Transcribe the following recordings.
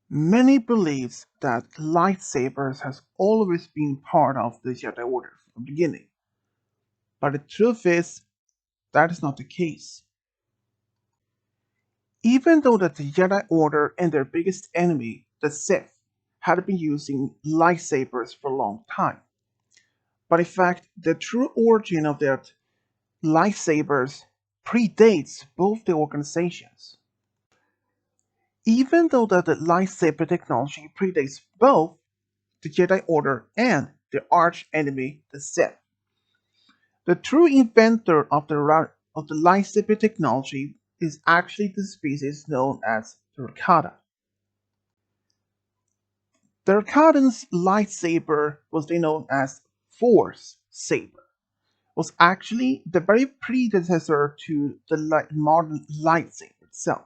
Many believes that lightsabers has always been part of the Jedi Order from the beginning, but the truth is that is not the case. Even though that the Jedi Order and their biggest enemy, the Sith, had been using lightsabers for a long time, but in fact the true origin of their lightsabers predates both the organizations. Even though that the lightsaber technology predates both the Jedi Order and their arch enemy, the Sith. The true inventor of the lightsaber technology is actually the species known as the Rakata. The Rakatan's lightsaber was then known as Force Saber. Was actually the very predecessor to the modern lightsaber itself.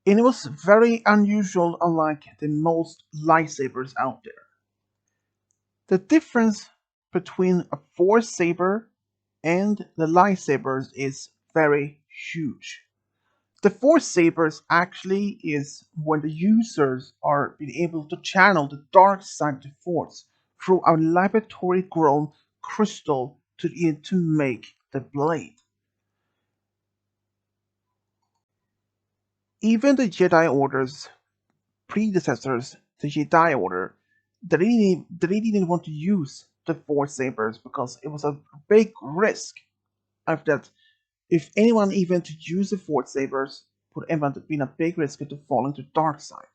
And it was very unusual, unlike the most lightsabers out there. The difference between a force saber and the lightsabers is very huge. The force sabers actually is when the users are being able to channel the dark side of the force through a laboratory grown crystal to make the blade. Even the Jedi Order's predecessors, the Jedi Order, they didn't want to use the force sabers because it was a big risk of that if anyone even to use the force sabers would end up being a big risk to falling to the dark side.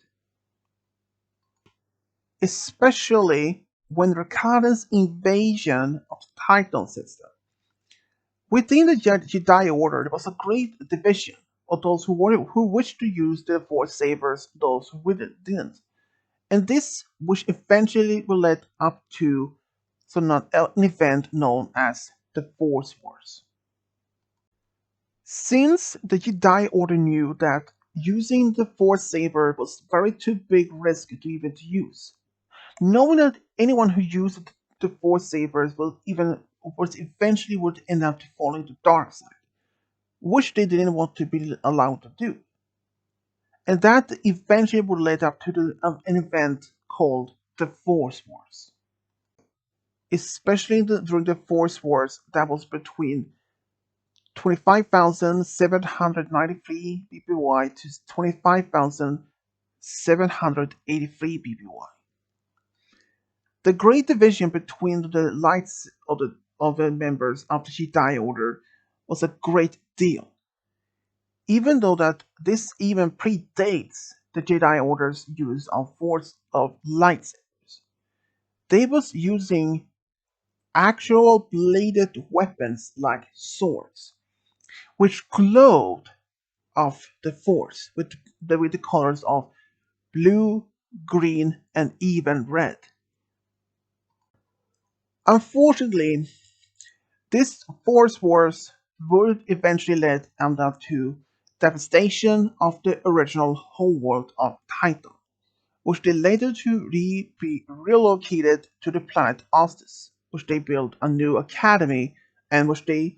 Especially when Rakata's invasion of the Titan system. Within the Jedi Order, there was a great division of those who wished to use the force sabers, those who didn't. And this, which eventually will lead up to an event known as the Force Wars. Since the Jedi Order knew that using the Force Saber was very too big risk to even to use, knowing that anyone who used the Force Sabers was eventually would end up falling to the dark side, which they didn't want to be allowed to do. And that eventually would lead up to an event called the Force Wars. Especially during the Force Wars that was between 25,793 BPY to 25,783 BPY. The great division between the lights of the members of the Jedi Order was a great deal, even though that this even predates the Jedi Order's use of force of lightsabers. They was using actual bladed weapons like swords, which glowed of the force with the colors of blue, green, and even red. Unfortunately, this force wars would eventually lead up to devastation of the original homeworld of Titan, which they later to be relocated to the planet Ostis, which they built a new academy and which they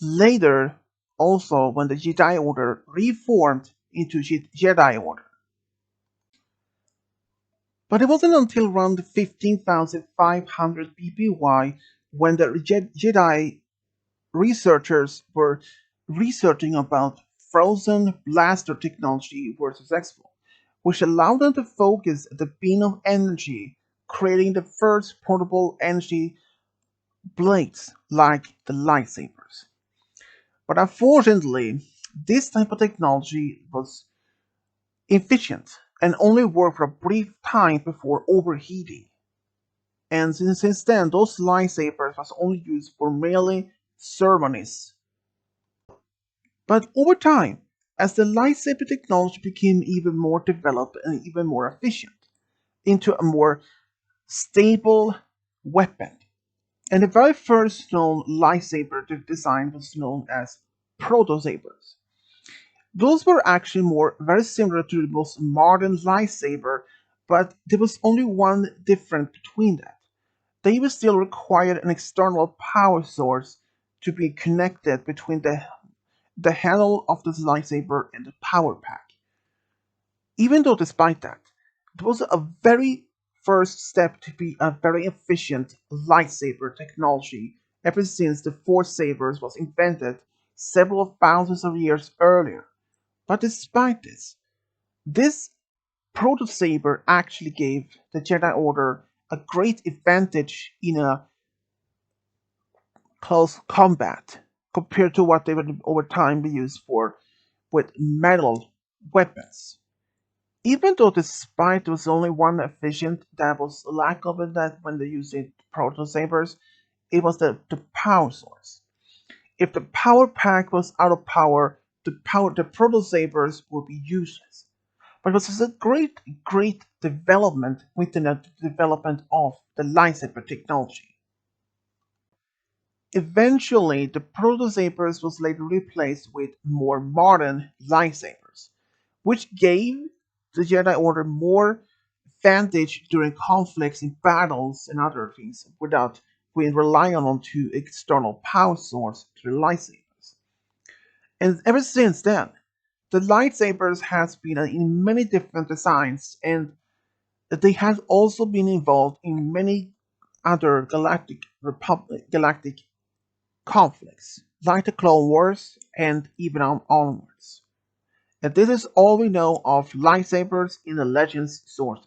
later also when the Jedi Order reformed into Jedi Order. But it wasn't until around 15,500 BBY when the Jedi researchers were researching about frozen blaster technology were successful, which allowed them to focus the beam of energy, creating the first portable energy blades like the lightsabers. But unfortunately, this type of technology was efficient and only worked for a brief time before overheating. And since then, those lightsabers was only used for merely ceremonies. But over time, as the lightsaber technology became even more developed and even more efficient, into a more stable weapon, and the very first known lightsaber design was known as proto sabers. Those were actually more very similar to the most modern lightsaber, but there was only one difference between that. They would still require an external power source to be connected between the handle of the lightsaber and the power pack. Even though despite that, It was a very first step to be a very efficient lightsaber technology ever since the Force Sabers was invented several thousands of years earlier. But despite this proto saber actually gave the Jedi Order a great advantage in a close combat compared to what they would over time be used for with metal weapons. Even though despite there was only one efficient, there was a lack of it that when they used it proto sabers, it was the power source. If the power pack was out of power, the proto sabers would be useless. But it was a great development within the development of the lightsaber technology. Eventually, the proto sabers was later replaced with more modern lightsabers, which gave the Jedi Order more advantage during conflicts in battles and other things without being reliant on two external power sources to the lightsabers. And ever since then, the lightsabers has been in many different designs, and they have also been involved in many other galactic conflicts, like the Clone Wars and even onwards. And this is all we know of lightsabers in the Legends sources.